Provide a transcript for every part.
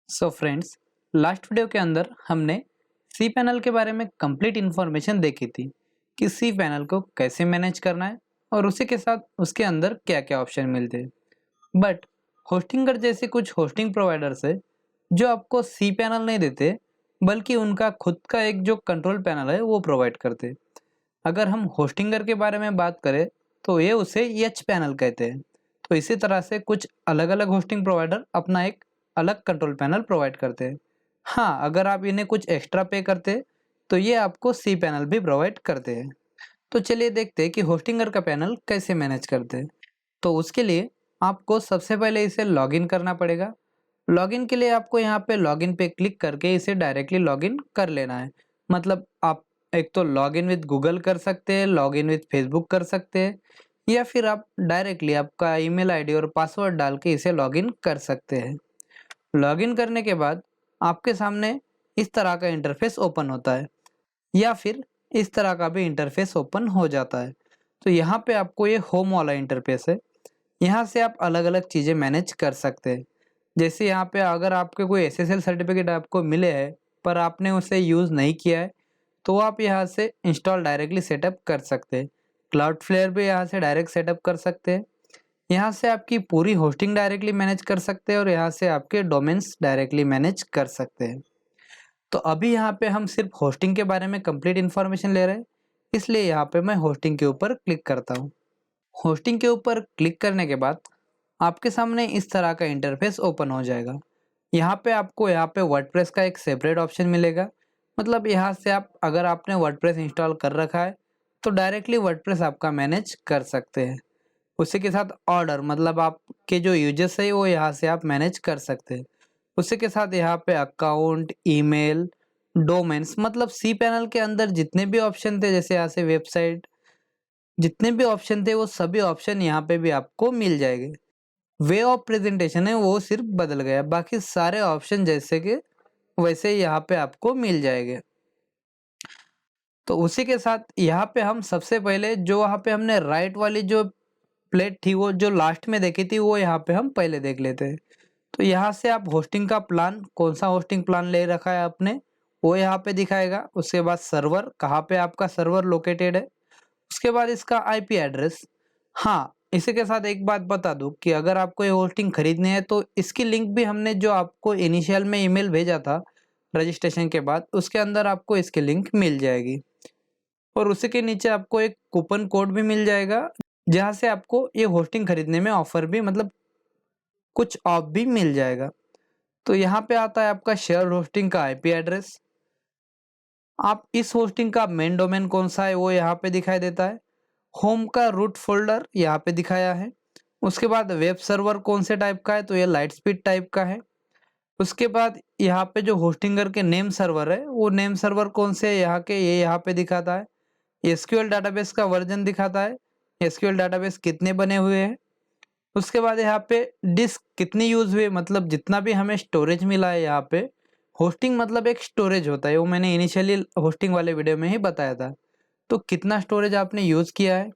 So friends, last video के अंदर हमने सी पैनल के बारे में कंप्लीट इन्फॉर्मेशन देखी थी कि सी पैनल को कैसे मैनेज करना है और उसी के साथ उसके अंदर क्या क्या ऑप्शन मिलते हैं। बट होस्टिंगर जैसे कुछ होस्टिंग प्रोवाइडर्स है जो आपको सी पैनल नहीं देते, बल्कि उनका खुद का एक जो कंट्रोल पैनल है वो प्रोवाइड करते। अगर हम होस्टिंगर के बारे में बात करें तो ये उसे एच पैनल कहते हैं। तो इसी तरह से कुछ अलग अलग होस्टिंग प्रोवाइडर अपना एक अलग कंट्रोल पैनल प्रोवाइड करते हैं। हाँ, अगर आप इन्हें कुछ एक्स्ट्रा पे करते तो ये आपको सी पैनल भी प्रोवाइड करते हैं। तो चलिए देखते हैं कि होस्टिंगर का पैनल कैसे मैनेज करते हैं। तो उसके लिए आपको सबसे पहले इसे लॉगिन करना पड़ेगा। लॉगिन के लिए आपको यहाँ पे लॉगिन पे क्लिक करके इसे डायरेक्टली लॉगिन कर लेना है। मतलब आप एक तो लॉगिन विद गूगल कर सकते हैं, लॉगिन विद फेसबुक कर सकते हैं, या फिर आप डायरेक्टली आपका ईमेल आईडी और पासवर्ड डाल के इसे लॉगिन कर सकते हैं। लॉगिन करने के बाद आपके सामने इस तरह का इंटरफेस ओपन होता है, या फिर इस तरह का भी इंटरफेस ओपन हो जाता है। तो यहाँ पे आपको ये होम वाला इंटरफेस है। यहाँ से आप अलग अलग चीज़ें मैनेज कर सकते हैं। जैसे यहाँ पे अगर आपके कोई एसएसएल सर्टिफिकेट आपको मिले हैं पर आपने उसे यूज़ नहीं किया है, तो आप यहाँ से इंस्टॉल डायरेक्टली सेटअप कर सकते हैं। क्लाउडफ्लेयर भी यहाँ से डायरेक्ट सेटअप कर सकते हैं। यहाँ से आपकी पूरी होस्टिंग डायरेक्टली मैनेज कर सकते हैं और यहाँ से आपके डोमेन्स डायरेक्टली मैनेज कर सकते हैं। तो अभी यहाँ पे हम सिर्फ होस्टिंग के बारे में कंप्लीट इन्फॉर्मेशन ले रहे हैं, इसलिए यहाँ पे मैं होस्टिंग के ऊपर क्लिक करता हूँ। होस्टिंग के ऊपर क्लिक करने के बाद आपके सामने इस तरह का इंटरफेस ओपन हो जाएगा। यहाँ पे आपको यहाँ पे वर्डप्रेस का एक सेपरेट ऑप्शन मिलेगा। मतलब यहाँ से आप अगर आपने वर्डप्रेस इंस्टॉल कर रखा है तो डायरेक्टली वर्डप्रेस आपका मैनेज कर सकते हैं। उसी के साथ ऑर्डर, मतलब आपके जो यूजर्स है वो यहाँ से आप मैनेज कर सकते हैं। उसी के साथ यहाँ पे अकाउंट, ईमेल, डोमेन्स, मतलब सी पैनल के अंदर जितने भी ऑप्शन थे, जैसे यहाँ से वेबसाइट, जितने भी ऑप्शन थे वो सभी ऑप्शन यहाँ पे भी आपको मिल जाएंगे। वे ऑफ प्रेजेंटेशन है वो सिर्फ बदल गया, बाकी सारे ऑप्शन जैसे कि वैसे ही यहाँ पे आपको मिल जाएंगे। तो उसी के साथ यहाँ पे हम सबसे पहले जो वहाँ पे हमने राइट वाली जो प्लेट थी वो जो लास्ट में देखी थी, वो यहाँ पे हम पहले देख लेते हैं। तो यहाँ से आप होस्टिंग का प्लान, कौन सा होस्टिंग प्लान ले रखा है आपने, वो यहाँ पे दिखाएगा। उसके बाद सर्वर, कहाँ पे आपका सर्वर लोकेटेड है। उसके बाद इसका आईपी एड्रेस। हाँ, इसी के साथ एक बात बता दूं कि अगर आपको ये होस्टिंग खरीदनी है तो इसकी लिंक भी हमने जो आपको इनिशियल में ईमेल भेजा था रजिस्ट्रेशन के बाद, उसके अंदर आपको इसकी लिंक मिल जाएगी। और उसी के नीचे आपको एक कूपन कोड भी मिल जाएगा, जहाँ से आपको ये होस्टिंग खरीदने में ऑफर भी, मतलब कुछ ऑफ भी मिल जाएगा। तो यहाँ पे आता है आपका शेयर होस्टिंग का आईपी एड्रेस। आप इस होस्टिंग का मेन डोमेन कौन सा है वो यहाँ पे दिखाई देता है। होम का रूट फोल्डर यहाँ पे दिखाया है। उसके बाद वेब सर्वर कौन से टाइप का है, तो ये लाइट स्पीड टाइप का है। उसके बाद यहाँ पे जो होस्टिंगर के नेम सर्वर है वो नेम सर्वर कौन से है यहाँ के, ये यहाँ पे दिखाता है। एसक्यूएल डाटाबेस का वर्जन दिखाता है, एसक्यूएल डाटाबेस कितने बने हुए हैं। उसके बाद यहाँ पे डिस्क कितनी यूज हुई, मतलब जितना भी हमें स्टोरेज मिला है यहाँ पे। होस्टिंग मतलब एक स्टोरेज होता है, वो मैंने इनिशियली होस्टिंग वाले वीडियो में ही बताया था। तो कितना स्टोरेज आपने यूज किया है।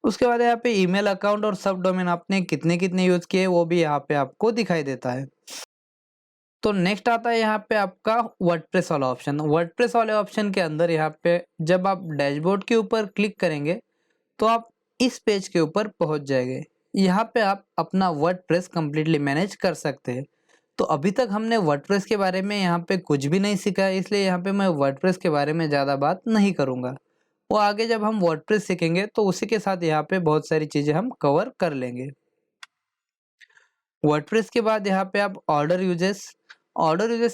उसके बाद यहाँ पे ईमेल अकाउंट और सब डोमेन आपने कितने कितने यूज किए वो भी यहाँ पे आपको दिखाई देता है। तो नेक्स्ट आता है यहाँ पे आपका वर्डप्रेस वाला ऑप्शन। वर्डप्रेस वाले ऑप्शन के अंदर यहाँ पे जब आप डैशबोर्ड के ऊपर क्लिक करेंगे तो आप इस पेज के ऊपर पहुंच जाएंगे। यहाँ पे आप अपना वर्डप्रेस कंप्लीटली मैनेज कर सकते हैं। तो अभी तक हमने वर्डप्रेस के बारे में यहाँ पे कुछ भी नहीं सीखा है, इसलिए यहाँ पे मैं वर्डप्रेस के बारे में ज़्यादा बात नहीं करूँगा। वो आगे जब हम वर्डप्रेस सीखेंगे तो उसी के साथ यहाँ पे बहुत सारी चीज़ें हम कवर कर लेंगे। वर्डप्रेस के बाद यहाँ पे आप ऑर्डर यूजेस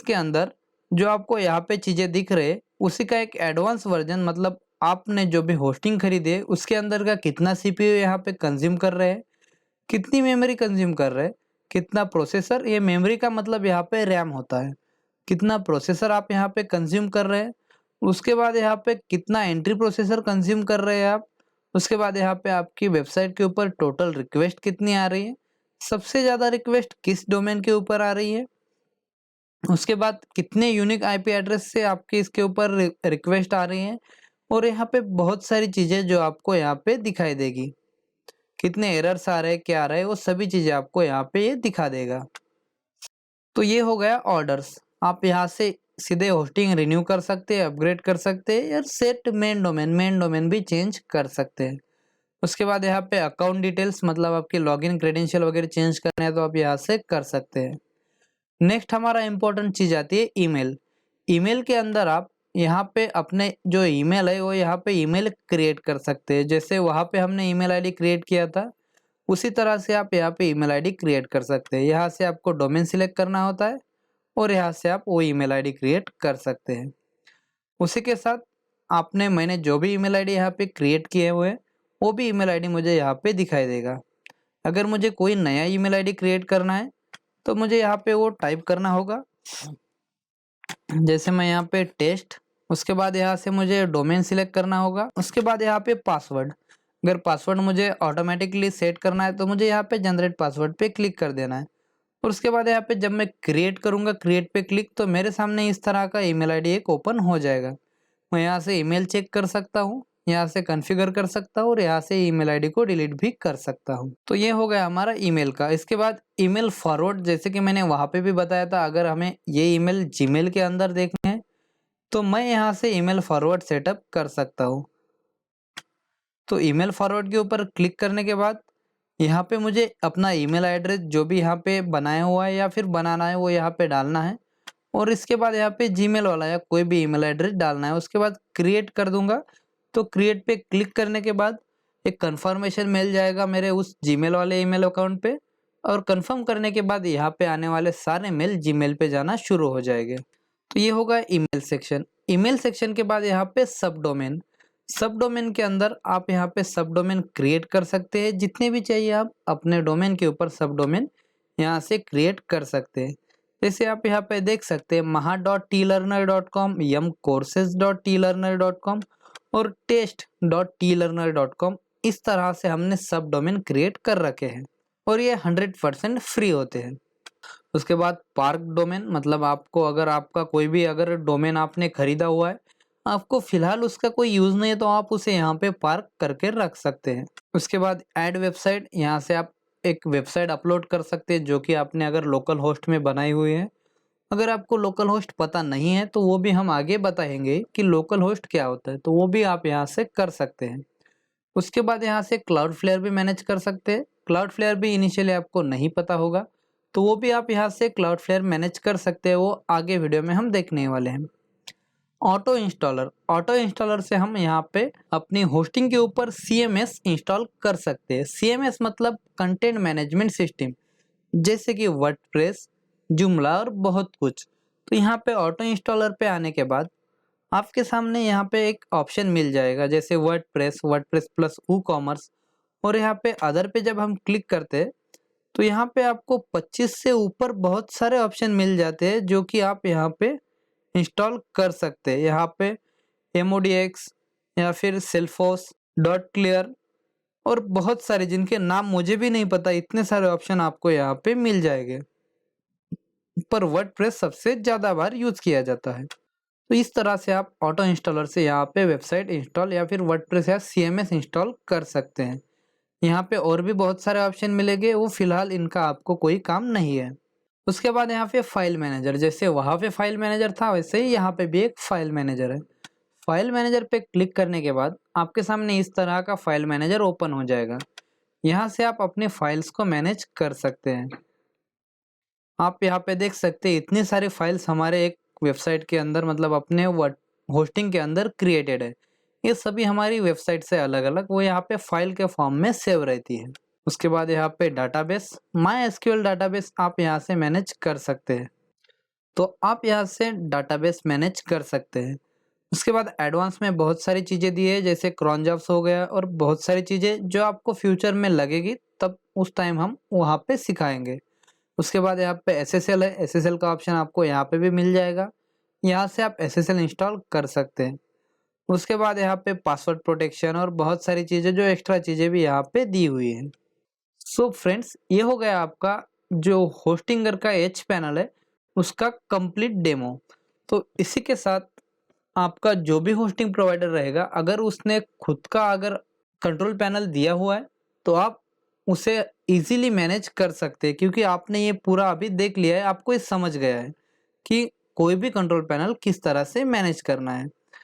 के अंदर जो आपको यहाँ पे चीज़ें दिख रहे, उसी का एक एडवांस वर्जन, मतलब आपने जो भी होस्टिंग खरीदी है उसके अंदर का कितना सीपीयू यहाँ पे कंज्यूम कर रहे हैं, कितनी मेमोरी कंज्यूम कर रहे हैं, कितना प्रोसेसर, ये मेमोरी का मतलब यहाँ पे रैम होता है, कितना प्रोसेसर आप यहाँ पे कंज्यूम कर रहे हैं। उसके बाद यहाँ पे कितना एंट्री प्रोसेसर कंज्यूम कर रहे हैं आप। उसके बाद यहाँ पे आपकी वेबसाइट के ऊपर टोटल रिक्वेस्ट कितनी आ रही है, सबसे ज़्यादा रिक्वेस्ट किस डोमेन के ऊपर आ रही है। उसके बाद कितने यूनिक आईपी एड्रेस से आपके इसके ऊपर रिक्वेस्ट आ रही हैं। और यहाँ पे बहुत सारी चीज़ें जो आपको यहाँ पे दिखाई देगी, कितने एरर्स आ रहे हैं, क्या आ रहे हैं, वो सभी चीज़ें आपको यहाँ पे ये दिखा देगा। तो ये हो गया ऑर्डर्स। आप यहाँ से सीधे होस्टिंग रिन्यू कर सकते हैं, अपग्रेड कर सकते हैं, या सेट मेन डोमेन भी चेंज कर सकते हैं। उसके बाद यहाँ पे अकाउंट डिटेल्स, मतलब आपके लॉगिन क्रेडेंशियल वगैरह चेंज करने हैं तो आप यहाँ से कर सकते हैं। नेक्स्ट हमारा इंपॉर्टेंट चीज आती है ईमेल। ईमेल के अंदर आप यहाँ पे अपने जो ईमेल है वो यहाँ पे ईमेल क्रिएट कर सकते हैं। जैसे वहाँ पे हमने ईमेल आईडी क्रिएट किया था, उसी तरह से आप यहाँ पे ईमेल आईडी क्रिएट कर सकते हैं। यहाँ से आपको डोमेन सिलेक्ट करना होता है और यहाँ से आप वो ईमेल आईडी क्रिएट कर सकते हैं। उसी के साथ मैंने जो भी ईमेल आईडी यहाँ पे क्रिएट किए हुए हैं वो भी ईमेल आईडी मुझे यहाँ पे दिखाई देगा। अगर मुझे कोई नया ईमेल आईडी क्रिएट करना है तो मुझे यहाँ पे वो टाइप करना होगा। जैसे मैं यहाँ पे टेस्ट, उसके बाद यहाँ से मुझे डोमेन सिलेक्ट करना होगा। उसके बाद यहाँ पे पासवर्ड, अगर पासवर्ड मुझे ऑटोमेटिकली सेट करना है तो मुझे यहाँ पे जनरेट पासवर्ड पे क्लिक कर देना है। और उसके बाद यहाँ पे जब मैं क्रिएट करूँगा, क्रिएट पे क्लिक, तो मेरे सामने इस तरह का ईमेल आईडी एक ओपन हो जाएगा। मैं यहाँ से ईमेल चेक कर सकता हूँ, यहाँ से कॉन्फ़िगर कर सकता हूँ और यहाँ से ईमेल आईडी को डिलीट भी कर सकता हूँ। तो ये हो गया हमारा ईमेल का। इसके बाद ईमेल फॉरवर्ड, जैसे कि मैंने वहाँ पे भी बताया था, अगर हमें ये ईमेल जीमेल के अंदर देखने हैं तो मैं यहाँ से ईमेल फॉरवर्ड सेटअप कर सकता हूँ। तो ईमेल फॉरवर्ड के ऊपर क्लिक करने के बाद यहाँ पे मुझे अपना ईमेल एड्रेस जो भी यहाँ पे बनाया हुआ है या फिर बनाना है वो यहाँ पे डालना है। और इसके बाद यहाँ पे जीमेल वाला या कोई भी ईमेल एड्रेस डालना है। उसके बाद क्रिएट कर दूंगा। तो क्रिएट पे क्लिक करने के बाद एक कंफर्मेशन मिल जाएगा मेरे उस जीमेल वाले ईमेल अकाउंट पे, और कंफर्म करने के बाद यहाँ पे आने वाले सारे मेल जीमेल पे जाना शुरू हो जाएंगे। तो ये होगा ईमेल सेक्शन। ईमेल सेक्शन के बाद यहाँ पे सब डोमेन। सब डोमेन के अंदर आप यहाँ पे सब डोमेन क्रिएट कर सकते हैं, जितने भी चाहिए आप अपने डोमेन के ऊपर सब डोमेन यहाँ से क्रिएट कर सकते हैं। जैसे आप यहाँ पे देख सकते हैं maha.tlearner.com, yumcourses.tlearner.com और test.tlearner.com। इस तरह से हमने सब डोमेन क्रिएट कर रखे हैं और ये 100% फ्री होते हैं। उसके बाद पार्क डोमेन, मतलब आपको अगर आपका कोई भी अगर डोमेन आपने खरीदा हुआ है, आपको फिलहाल उसका कोई यूज नहीं है, तो आप उसे यहाँ पे पार्क करके रख सकते हैं। उसके बाद ऐड वेबसाइट, यहाँ से आप एक वेबसाइट अपलोड कर सकते हैं जो कि आपने अगर लोकल होस्ट में बनाई हुई है। अगर आपको लोकल होस्ट पता नहीं है तो वो भी हम आगे बताएंगे कि लोकल होस्ट क्या होता है, तो वो भी आप यहाँ से कर सकते हैं। उसके बाद यहाँ से क्लाउड फ्लेयर भी मैनेज कर सकते हैं। क्लाउड फ्लेयर भी इनिशियली आपको नहीं पता होगा, तो वो भी आप यहाँ से क्लाउड फ्लेयर मैनेज कर सकते हैं, वो आगे वीडियो में हम देखने वाले हैं। ऑटो इंस्टॉलर से हम यहाँ पे अपनी होस्टिंग के ऊपर CMS इंस्टॉल कर सकते हैं। CMS मतलब कंटेंट मैनेजमेंट सिस्टम, जैसे कि वर्डप्रेस, जुमला और बहुत कुछ। तो यहाँ पे ऑटो इंस्टॉलर पे आने के बाद आपके सामने यहाँ पे एक ऑप्शन मिल जाएगा, जैसे वर्डप्रेस प्लस वूकॉमर्स, और यहाँ पे अदर पे जब हम क्लिक करते हैं तो यहाँ पे आपको 25 से ऊपर बहुत सारे ऑप्शन मिल जाते हैं जो कि आप यहाँ पे इंस्टॉल कर सकते हैं। यहाँ पे MODX या फिर सेल्फोस डॉट क्लियर और बहुत सारे जिनके नाम मुझे भी नहीं पता, इतने सारे ऑप्शन आपको यहाँ पे मिल जाएंगे। पर वर्डप्रेस सबसे ज़्यादा बार यूज किया जाता है। तो इस तरह से आप ऑटो इंस्टॉलर से यहाँ पे वेबसाइट इंस्टॉल या फिर वर्डप्रेस या CMS इंस्टॉल कर सकते हैं। यहाँ पे और भी बहुत सारे ऑप्शन मिलेंगे, वो फिलहाल इनका आपको कोई काम नहीं है। उसके बाद यहाँ पे फाइल मैनेजर, जैसे वहाँ पे फाइल मैनेजर था वैसे ही यहाँ पे भी एक फाइल मैनेजर है। फाइल मैनेजर पे क्लिक करने के बाद आपके सामने इस तरह का फाइल मैनेजर ओपन हो जाएगा। यहाँ से आप अपने फाइल्स को मैनेज कर सकते हैं। आप यहाँ पे देख सकते हैं इतनी सारी फाइल्स हमारे एक वेबसाइट के अंदर, मतलब अपने होस्टिंग के अंदर क्रिएटेड है। ये सभी हमारी वेबसाइट से अलग अलग वो यहाँ पे फाइल के फॉर्म में सेव रहती है। उसके बाद यहाँ पे डाटाबेस, MySQL डाटाबेस आप यहाँ से मैनेज कर सकते हैं। तो आप यहाँ से डाटाबेस मैनेज कर सकते हैं। उसके बाद एडवांस में बहुत सारी चीज़ें दी है, जैसे क्रॉन जॉब्स हो गया और बहुत सारी चीज़ें जो आपको फ्यूचर में लगेगी, तब उस टाइम हम वहाँ पे सिखाएंगे। उसके बाद यहाँ पे SSL है, SSL का ऑप्शन आपको यहाँ पे भी मिल जाएगा। यहाँ से आप SSL इंस्टॉल कर सकते हैं। उसके बाद यहाँ पे पासवर्ड प्रोटेक्शन और बहुत सारी चीज़ें, जो एक्स्ट्रा चीज़ें भी यहाँ पे दी हुई हैं। सो फ्रेंड्स, ये हो गया आपका जो होस्टिंगर का एच पैनल है उसका कंप्लीट डेमो। तो इसी के साथ आपका जो भी होस्टिंग प्रोवाइडर रहेगा, अगर उसने खुद का अगर कंट्रोल पैनल दिया हुआ है तो आप उसे इजीली मैनेज कर सकते हैं, क्योंकि आपने ये पूरा अभी देख लिया है, आपको ये समझ गया है कि कोई भी कंट्रोल पैनल किस तरह से मैनेज करना है।